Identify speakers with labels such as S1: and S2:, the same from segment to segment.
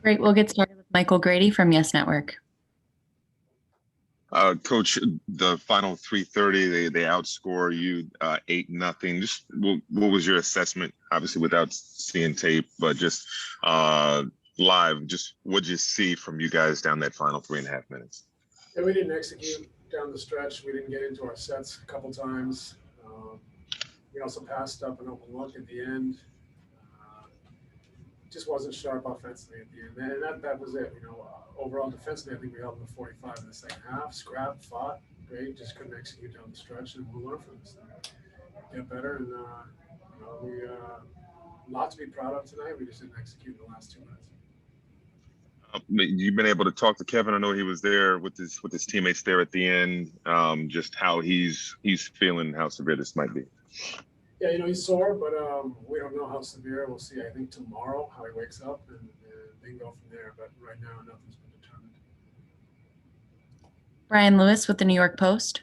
S1: Great. We'll get started with Michael Grady from Yes Network.
S2: Coach, the final 3:30, they outscore you 8-0. Just what was your assessment? Obviously, without seeing tape, but just live. Just what'd you see from you guys down that final 3.5 minutes?
S3: Yeah, we didn't execute down the stretch. We didn't get into our sets a couple times. We also passed up an open look at the end. Just wasn't sharp offensively at the end, and that was it. Overall defensively, I think we held them to 45 in the second half. Scrapped, fought, great. Just couldn't execute down the stretch, and we'll learn from this thing. Get better, and we lot to be proud of tonight. We just didn't execute in the last 2 minutes.
S2: You've been able to talk to Kevin. I know he was there with his teammates there at the end. Just how he's feeling, how severe this might be.
S3: Yeah, he's sore, but we don't know how severe. We'll see. I think tomorrow how he wakes up, and then go from there. But right now, nothing's been determined.
S1: Brian Lewis with the New York Post.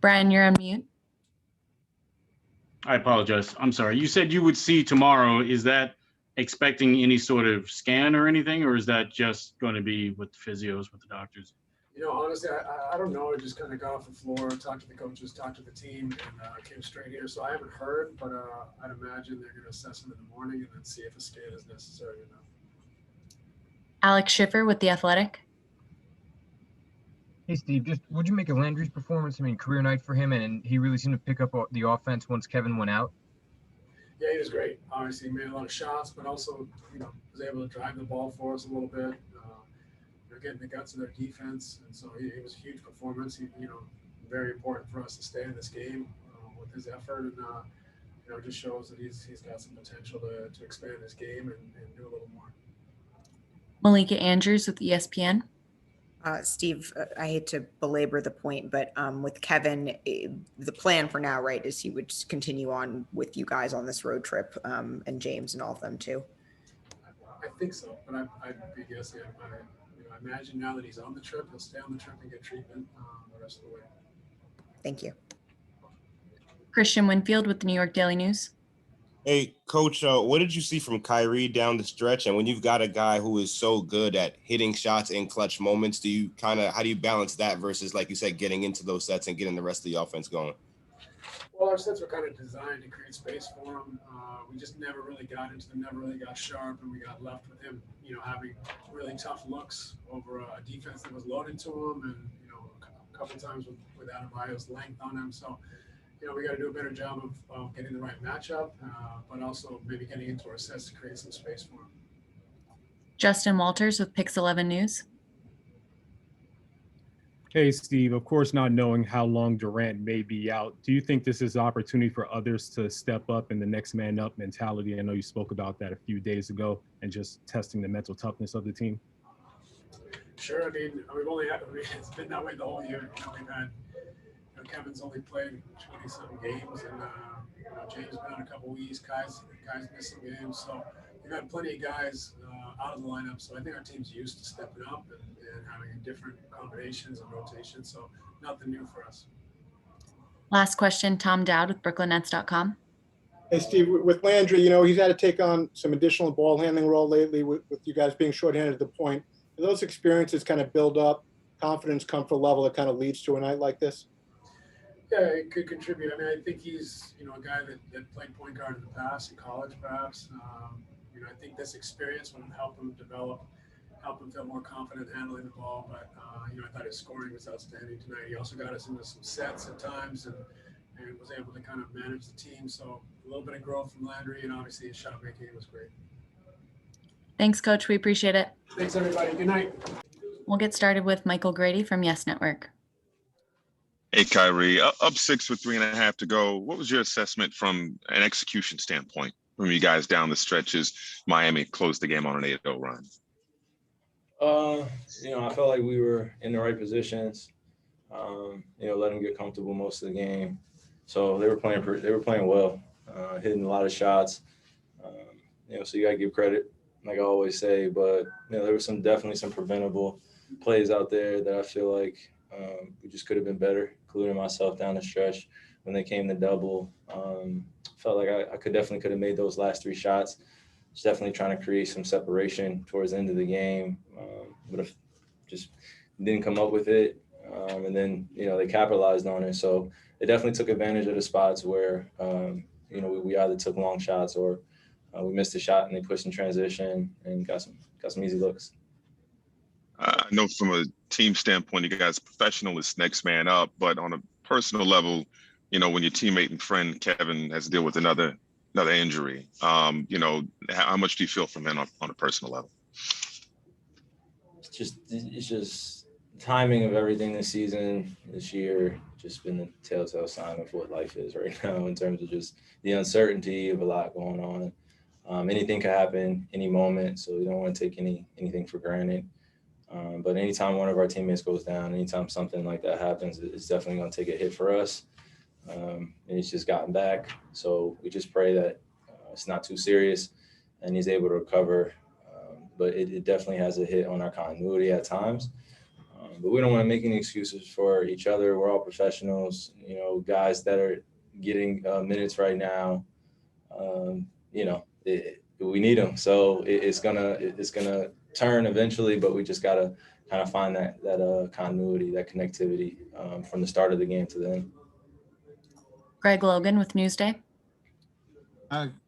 S1: Brian, you're on mute.
S4: I apologize. I'm sorry. You said you would see tomorrow. Is that expecting any sort of scan or anything, or is that just going to be with the physios, with the doctors?
S3: Honestly, I don't know. I just kind of got off the floor, talked to the coaches, talked to the team, and came straight here. So I haven't heard, but I'd imagine they're going to assess him in the morning and then see if a scan is necessary or not.
S1: Alex Schiffer with The Athletic.
S5: Hey, Steve, just what'd you make of Landry's performance? I mean, career night for him, and he really seemed to pick up the offense once Kevin went out.
S3: Yeah, he was great. Obviously, he made a lot of shots, but also, was able to drive the ball for us a little bit. Getting the guts of their defense, and so it was a huge performance. He, very important for us to stay in this game with his effort, and it just shows that he's got some potential to expand his game and do a little more.
S1: Malika Andrews with ESPN.
S6: Steve, I hate to belabor the point, but with Kevin, the plan for now, right, is he would just continue on with you guys on this road trip, and James and all of them too.
S3: I think so, but I'd be guessing. I imagine now that he's on the trip, he'll stay on the trip and get treatment the rest of the way.
S6: Thank you.
S1: Christian Winfield with the New York Daily News.
S7: Hey, Coach, what did you see from Kyrie down the stretch? And when you've got a guy who is so good at hitting shots in clutch moments, how do you balance that versus, like you said, getting into those sets and getting the rest of the offense going?
S3: Well, our sets were kind of designed to create space for him. We just never really got into them, never really got sharp, and we got left with him, having really tough looks over a defense that was loaded to him, and a couple times with Adebayo's length on him. So, we got to do a better job of getting the right matchup, but also maybe getting into our sets to create some space for him.
S1: Justin Walters with Pix 11 News.
S8: Hey, Steve, of course, not knowing how long Durant may be out, do you think this is an opportunity for others to step up in the next man up mentality? I know you spoke about that a few days ago and just testing the mental toughness of the team.
S3: Sure. I mean, it's been that way the whole year. We've had, Kevin's only played 20-something games, and James been on a couple weeks. Kai's missed some games. So we've had plenty of guys out of the lineup. So I think our team's used to stepping up and having different combinations and rotations. So nothing new for us.
S1: Last question, Tom Dowd with BrooklynNets.com.
S9: Hey, Steve, with Landry, he's had to take on some additional ball handling role lately with you guys being shorthanded at the point. Do those experiences kind of build up confidence, comfort level that kind of leads to a night like this?
S3: Yeah, it could contribute. I mean, I think he's, a guy that played point guard in the past, in college perhaps. I think this experience will help him develop, help him feel more confident handling the ball. But, I thought his scoring was outstanding tonight. He also got us into some sets at times and was able to kind of manage the team. So a little bit of growth from Landry, and obviously his shot making was great.
S1: Thanks, Coach. We appreciate it.
S3: Thanks, everybody. Good night.
S1: We'll get started with Michael Grady from Yes Network.
S2: Hey, Kyrie, up 6 with 3.5 to go. What was your assessment from an execution standpoint from you guys down the stretches? Miami closed the game on an 8-0 run.
S10: I felt like we were in the right positions. Let them get comfortable most of the game. So they were playing well, hitting a lot of shots. So you got to give credit, like I always say. But there was definitely some preventable plays out there that I feel like we just could have been better. including myself down the stretch when they came to double. Felt like I could have made those last 3 shots. Just definitely trying to create some separation towards the end of the game, but if just didn't come up with it. And then, they capitalized on it. So they definitely took advantage of the spots where, we either took long shots or we missed a shot and they pushed in transition and got some easy looks.
S2: I know from a team standpoint, you guys professional is next man up, but on a personal level, when your teammate and friend Kevin has to deal with another injury, how much do you feel from him on a personal level?
S10: It's just timing of everything this year, just been the telltale sign of what life is right now in terms of just the uncertainty of a lot going on. Anything could happen any moment, so we don't want to take anything for granted. But anytime one of our teammates goes down, anytime something like that happens, it's definitely going to take a hit for us. And he's just gotten back. So we just pray that it's not too serious and he's able to recover. But it definitely has a hit on our continuity at times. But we don't want to make any excuses for each other. We're all professionals, guys that are getting minutes right now. We need them. So it's gonna turn eventually, but we just gotta kind of find that continuity, that connectivity from the start of the game to the end.
S1: Greg Logan with Newsday.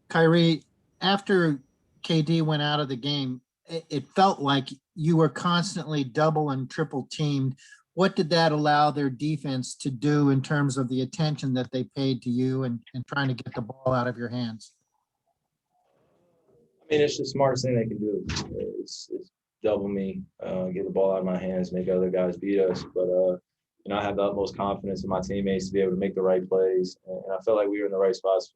S11: Kyrie, after KD went out of the game, it felt like you were constantly double and triple teamed. What did that allow their defense to do in terms of the attention that they paid to you and trying to get the ball out of your hands?
S10: I mean, it's the smartest thing they can do. It's double me, get the ball out of my hands, make other guys beat us. But, I have the utmost confidence in my teammates to be able to make the right plays. And I felt like we were in the right spots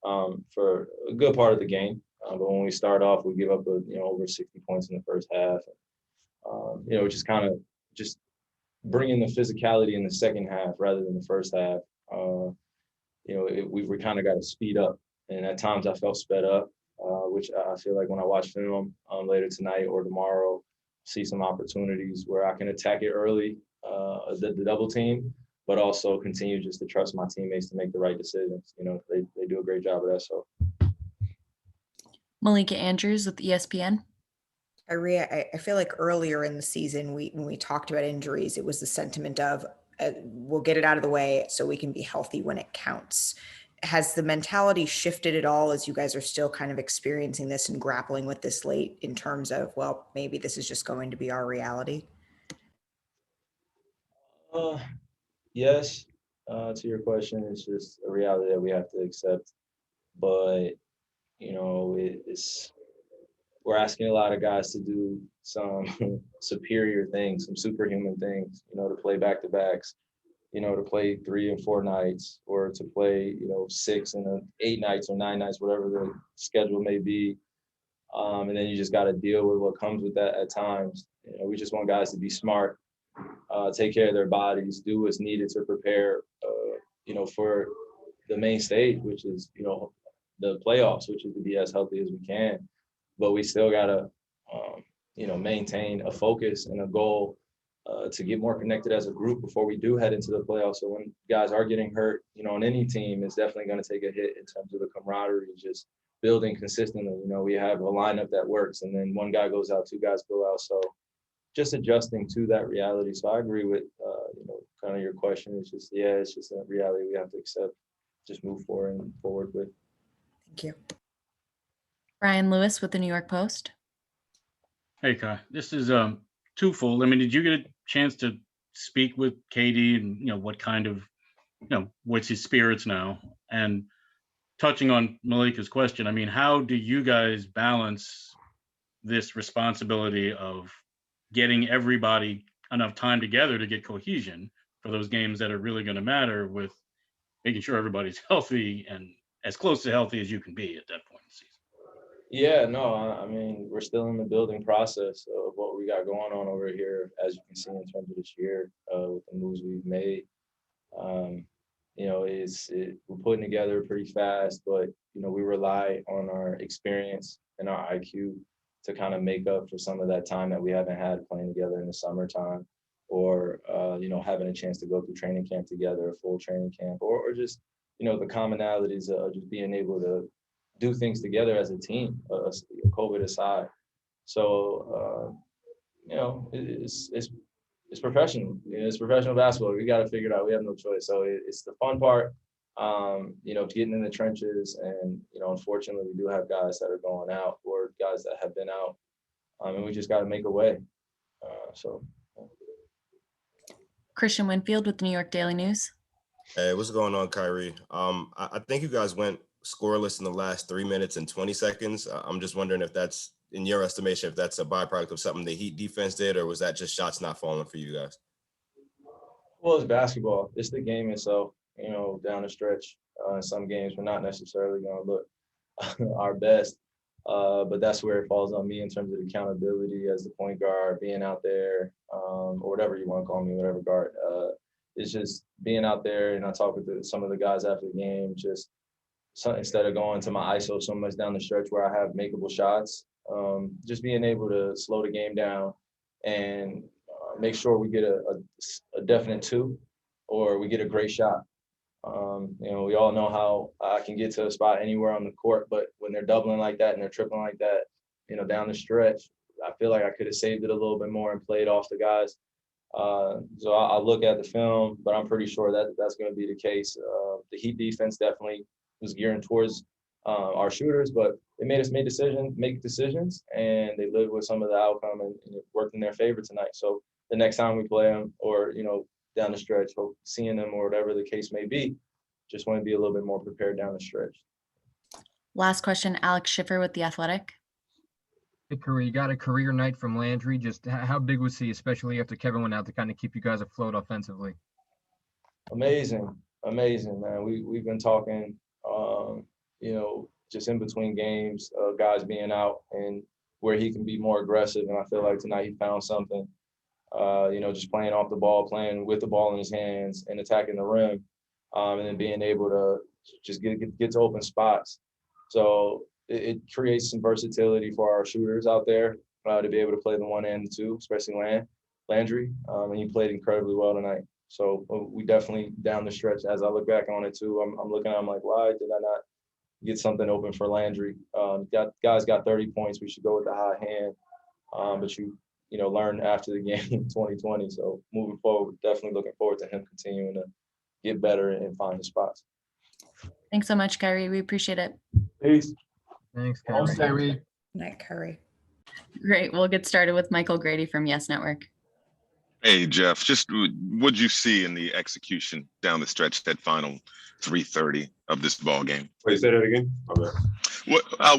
S10: for a good part of the game. But when we start off, we give up over 60 points in the first half. Just kind of just bringing the physicality in the second half rather than the first half. We kind of got to speed up. And at times I felt sped up, which I feel like when I watch film later tonight or tomorrow, see some opportunities where I can attack it early, the double team, but also continue just to trust my teammates to make the right decisions. They do a great job of that. So.
S1: Malika Andrews with ESPN.
S6: I feel like earlier in the season, when we talked about injuries, it was the sentiment of we'll get it out of the way so we can be healthy when it counts. Has the mentality shifted at all as you guys are still kind of experiencing this and grappling with this late in terms of, well, maybe this is just going to be our reality?
S10: Yes. To your question, it's just a reality that we have to accept. But, we're asking a lot of guys to do some superior things, some superhuman things, to play back-to-backs, to play 3 and 4 nights, or to play, 6 and 8 nights or 9 nights, whatever the schedule may be. And then you just got to deal with what comes with that at times. We just want guys to be smart, take care of their bodies, do what's needed to prepare, for the main stage, which is, the playoffs, which is to be as healthy as we can. But we still got to, maintain a focus and a goal to get more connected as a group before we do head into the playoffs. So when guys are getting hurt, on any team, it's definitely going to take a hit in terms of the camaraderie, just building consistently. We have a lineup that works, and then one guy goes out, 2 guys go out. So just adjusting to that reality. So I agree with, kind of your question. It's just a reality we have to accept, just move forward with.
S6: Thank you.
S1: Brian Lewis with the New York Post.
S4: Hey, Kai. This is twofold. I mean, did you get a chance to speak with KD and, what kind of, what's his spirits now? And touching on Malika's question, I mean, how do you guys balance this responsibility of getting everybody enough time together to get cohesion for those games that are really going to matter with making sure everybody's healthy and as close to healthy as you can be at that point in the season?
S10: Yeah, no, I mean, we're still in the building process of what we got going on over here, as you can see in terms of this year with the moves we've made. We're putting together pretty fast, but, we rely on our experience and our IQ to kind of make up for some of that time that we haven't had playing together in the summertime. or, having a chance to go through training camp together, a full training camp, or just, the commonalities of just being able to do things together as a team, COVID aside. So, it's professional. It's professional basketball. We got to figure it out. We have no choice. So it's the fun part, getting in the trenches. And, unfortunately, we do have guys that are going out or guys that have been out. And we just got to make a way. So.
S1: Christian Winfield with the New York Daily News.
S7: Hey, what's going on, Kyrie? I think you guys went scoreless in the last 3 minutes and 20 seconds. I'm just wondering if that's, in your estimation, if that's a byproduct of something the Heat defense did, or was that just shots not falling for you guys?
S10: Well, it's basketball. It's the game itself. Down the stretch, in some games we're not necessarily going to look our best, but that's where it falls on me in terms of accountability as the point guard, being out there, or whatever you want to call me, whatever guard. It's just being out there, and I talk with some of the guys after the game. Instead of going to my ISO so much down the stretch where I have makeable shots, just being able to slow the game down and make sure we get a definite two, or we get a great shot. We all know how I can get to a spot anywhere on the court, but when they're doubling like that and they're tripling like that, down the stretch, I feel like I could have saved it a little bit more and played off the guys. So I'll look at the film, but I'm pretty sure that that's going to be the case. The Heat defense definitely was gearing towards our shooters, but they made us make decisions, and they lived with some of the outcome, and it worked in their favor tonight. So the next time we play them, or down the stretch, seeing them or whatever the case may be, just want to be a little bit more prepared down the stretch.
S1: Last question, Alex Schiffer with The Athletic.
S5: Hey, Curry, you got a career night from Landry. Just how big was he, especially after Kevin went out, to kind of keep you guys afloat offensively?
S10: Amazing, man. We've been talking, just in between games, guys being out and where he can be more aggressive. And I feel like tonight he found something. Just playing off the ball, playing with the ball in his hands, and attacking the rim, and then being able to just get to open spots. So it creates some versatility for our shooters out there to be able to play the one and the two, especially Landry. And he played incredibly well tonight. So we definitely, down the stretch, as I look back on it too, I'm looking, I'm like, why did I not get something open for Landry? Guys got 30 points. We should go with the high hand. But you learn after the game in 2020. So moving forward, definitely looking forward to him continuing to get better and find his spots.
S1: Thanks so much, Kyrie. We appreciate it.
S10: Peace.
S5: Thanks,
S11: Well,
S5: Kyrie.
S11: Kyrie.
S6: Night, Curry.
S1: Great. We'll get started with Michael Grady from Yes Network.
S2: Hey, Jeff, just what'd you see in the execution down the stretch, that final 3:30 of this ball game?
S12: Wait, say that again. Okay.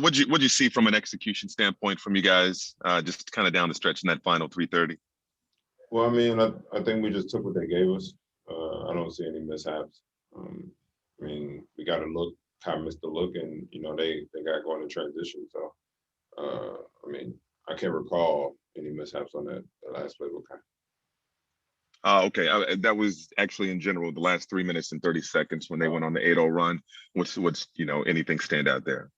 S2: What'd you see from an execution standpoint from you guys, just kind of down the stretch in that final 3:30?
S12: Well, I mean, I think we just took what they gave us. I don't see any mishaps. We got a look, kind of missed the look, and they got going in transition. So, I can't recall any mishaps on the last play.
S2: Okay. That was actually in general the last 3 minutes and 30 seconds when they went on the 8-0 run. What's anything stand out there?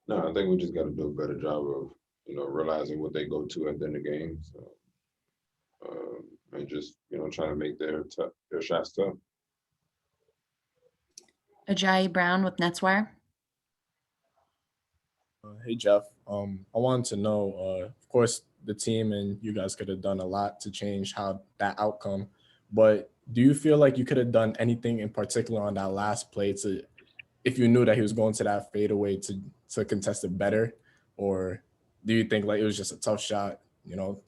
S12: No, I think we just got to do a better job of realizing what they go to at the end of the game. So, and just trying to make their shots tough.
S1: Ajayi Brown with NetsWire.
S13: Hey, Jeff. I wanted to know, of course, the team and you guys could have done a lot to change how that outcome, but do you feel like you could have done anything in particular on that last play if you knew that he was going to that fadeaway to contest it better? Or do you think it was just a tough shot,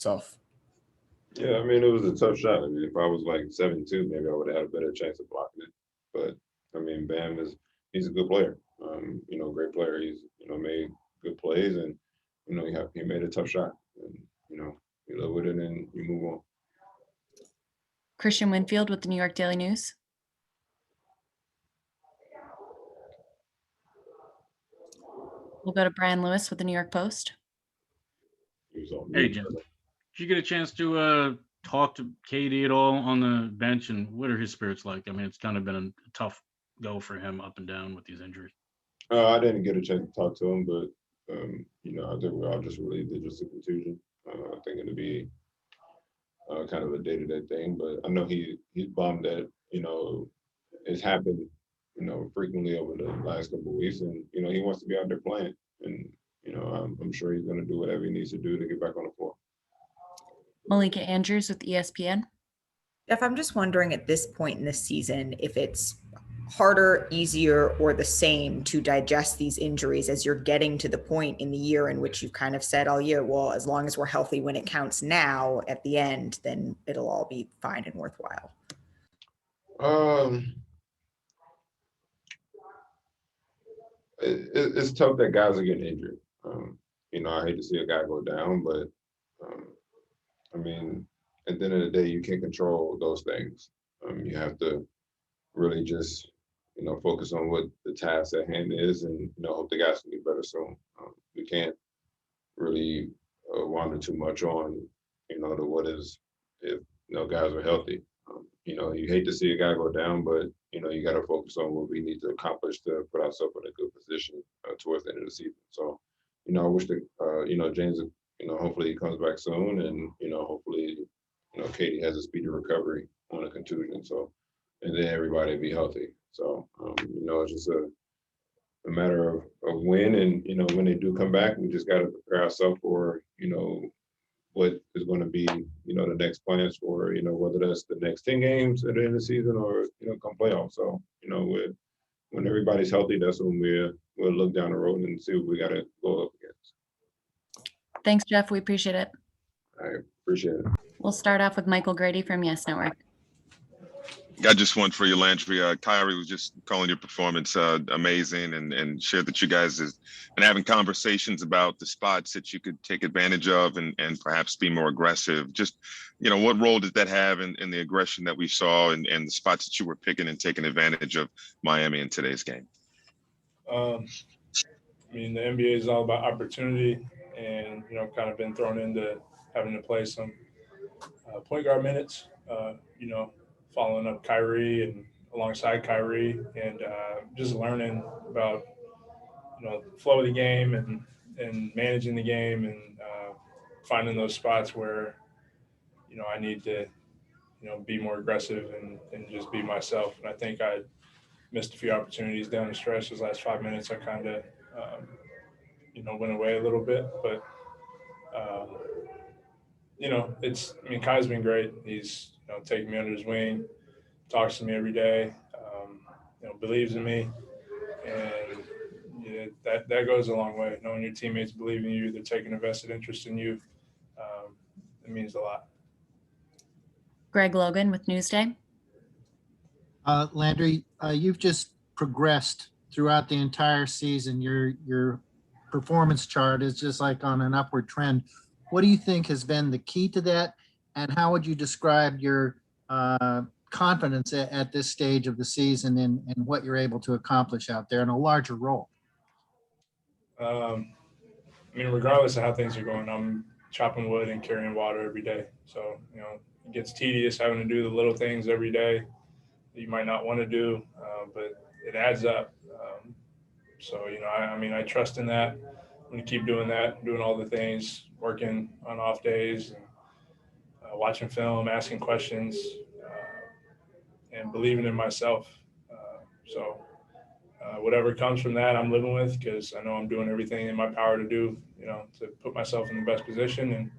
S13: tough?
S12: Yeah, it was a tough shot. If I was like 7-2, maybe I would have had a better chance of blocking it. But Bam he's a good player. Great player. He's made good plays, and he made a tough shot. And you live with it and you move on.
S1: Christian Winfield with the New York Daily News. We'll go to Brian Lewis with the New York Post.
S4: Hey, Jim. Did you get a chance to talk to KD at all on the bench, and what are his spirits like? It's kind of been a tough go for him up and down with these injuries.
S12: I didn't get a chance to talk to him, but I think we're all just relieved that just a contusion. I think it'll be kind of a day-to-day thing. But I know he's bummed that, it's happened, frequently over the last couple of weeks, and he wants to be out there playing, and I'm sure he's going to do whatever he needs to do to get back on the floor.
S1: Malika Andrews with ESPN.
S6: Jeff, I'm just wondering at this point in the season if it's harder, easier, or the same to digest these injuries as you're getting to the point in the year in which you've kind of said all year, well, as long as we're healthy when it counts now at the end, then it'll all be fine and worthwhile.
S12: It's tough that guys are getting injured. I hate to see a guy go down, but I mean, at the end of the day, you can't control those things. You have to really just, focus on what the task at hand is, and hope the guys can get better soon. We can't really wander too much on, to what is if guys are healthy. You hate to see a guy go down, but you got to focus on what we need to accomplish to put ourselves in a good position towards the end of the season. So, I wish that James, hopefully he comes back soon, and hopefully Katie has a speedy recovery on a contusion. So, and then everybody be healthy. So, it's just a matter of when, and when they do come back, we just got to prepare ourselves for what is going to be the next plans for whether that's the next 10 games at the end of the season, or come playoffs. So when everybody's healthy, that's when we'll look down the road and see what we got to go up against.
S1: Thanks, Jeff. We appreciate it.
S12: I appreciate it.
S1: We'll start off with Michael Grady from Yes Network.
S2: Got just one for you, Landry. Kyrie was just calling your performance amazing, and shared that you guys have been having conversations about the spots that you could take advantage of and perhaps be more aggressive. Just, what role did that have in the aggression that we saw and the spots that you were picking and taking advantage of Miami in today's game?
S14: The NBA is all about opportunity, and, kind of been thrown into having to play some point guard minutes, following up Kyrie and alongside Kyrie, and just learning about, the flow of the game and managing the game, and finding those spots where, I need to, be more aggressive and just be myself. And I think I missed a few opportunities down the stretch. Those last 5 minutes, I kind of, went away a little bit, but Kai's been great. He's, taking me under his wing, talks to me every day, believes in me. And that goes a long way. Knowing your teammates believe in you, they're taking a vested interest in you, it means a lot.
S1: Greg Logan with Newsday.
S11: Landry, you've just progressed throughout the entire season. Your performance chart is just like on an upward trend. What do you think has been the key to that? And how would you describe your confidence at this stage of the season and what you're able to accomplish out there in a larger role?
S14: Regardless of how things are going, I'm chopping wood and carrying water every day. So, it gets tedious having to do the little things every day that you might not want to do, but it adds up. I trust in that. I'm going to keep doing that, doing all the things, working on off days, and watching film, asking questions, and believing in myself. Whatever comes from that, I'm living with, because I know I'm doing everything in my power to do, to put myself in the best position. And,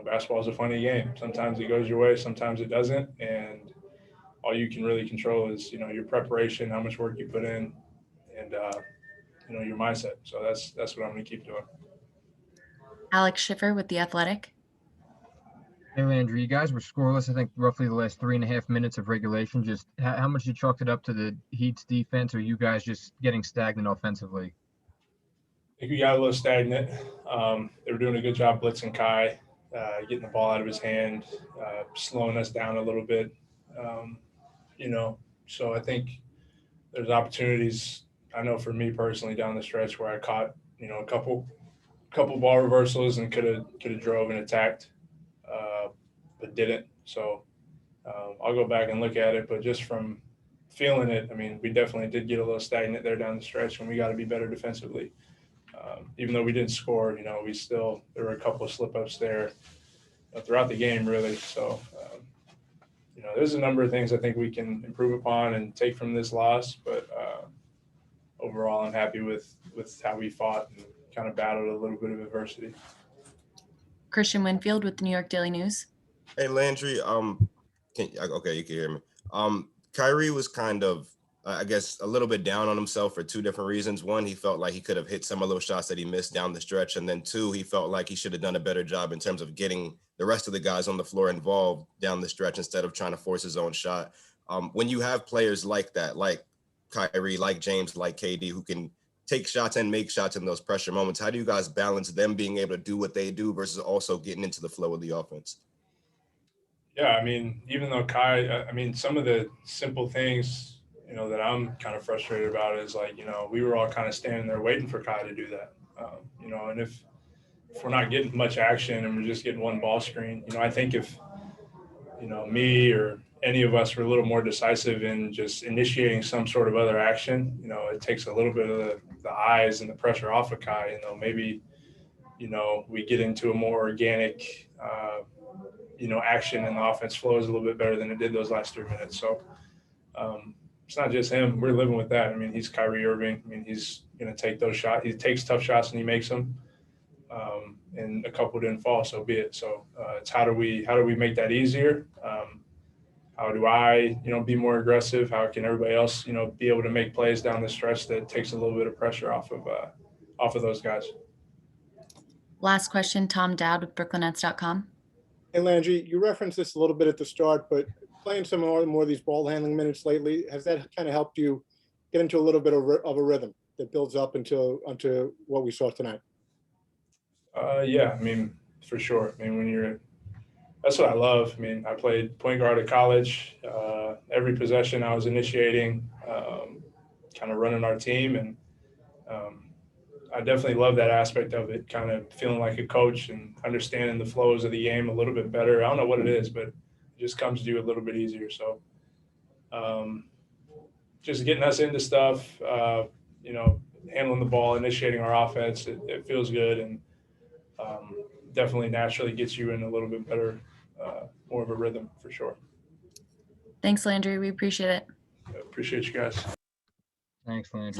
S14: basketball is a funny game. Sometimes it goes your way, sometimes it doesn't. And all you can really control is, your preparation, how much work you put in, and, your mindset. So that's what I'm going to keep doing.
S1: Alex Schiffer with The Athletic.
S5: Hey, Landry, you guys were scoreless, I think, roughly the last 3.5 minutes of regulation. Just how much you chalked it up to the Heat's defense, or you guys just getting stagnant offensively?
S14: I think we got a little stagnant. They were doing a good job blitzing Kai, getting the ball out of his hand, slowing us down a little bit. So I think there's opportunities, I know for me personally, down the stretch where I caught, a couple ball reversals and could have drove and attacked, but didn't. So I'll go back and look at it, but just from feeling it, we definitely did get a little stagnant there down the stretch, and we got to be better defensively. Even though we didn't score, there were a couple of slip ups there throughout the game, really. So, there's a number of things I think we can improve upon and take from this loss, but overall, I'm happy with how we fought and kind of battled a little bit of adversity.
S1: Christian Winfield with the New York Daily News.
S7: Hey Landry, okay, you can hear me. Kyrie was kind of, I guess, a little bit down on himself for two different reasons. One, he felt like he could have hit some of those shots that he missed down the stretch, and then two, he felt like he should have done a better job in terms of getting the rest of the guys on the floor involved down the stretch instead of trying to force his own shot. When you have players like that, like Kyrie, like James, like KD, who can take shots and make shots in those pressure moments, how do you guys balance them being able to do what they do versus also getting into the flow of the offense?
S14: Yeah, I mean, even though some of the simple things, that I'm kind of frustrated about is like, we were all kind of standing there waiting for Kai to do that. And if we're not getting much action and we're just getting one ball screen, I think if, me or any of us were a little more decisive in just initiating some sort of other action, it takes a little bit of the eyes and the pressure off of Kai, maybe, we get into a more organic, action and the offense flows a little bit better than it did those last 3 minutes. So it's not just him. We're living with that. I mean, he's Kyrie Irving. I mean, he's going to take those shots. He takes tough shots and he makes them. And a couple didn't fall, so be it. So it's how do we make that easier? How do I, be more aggressive? How can everybody else, be able to make plays down the stretch that takes a little bit of pressure off of those guys?
S1: Last question, Tom Dowd with BrooklynNets.com.
S9: Hey, Landry, you referenced this a little bit at the start, but playing some more of these ball handling minutes lately, has that kind of helped you get into a little bit of a rhythm that builds up onto what we saw tonight?
S14: Yeah, I mean, for sure. I mean, that's what I love. I mean, I played point guard at college. Every possession I was initiating, kind of running our team. And I definitely love that aspect of it, kind of feeling like a coach and understanding the flows of the game a little bit better. I don't know what it is, but it just comes to you a little bit easier. So just getting us into stuff, handling the ball, initiating our offense, it feels good. And definitely naturally gets you in a little bit better, more of a rhythm for sure.
S1: Thanks, Landry. We appreciate it.
S14: Appreciate you guys.
S5: Thanks, Landry.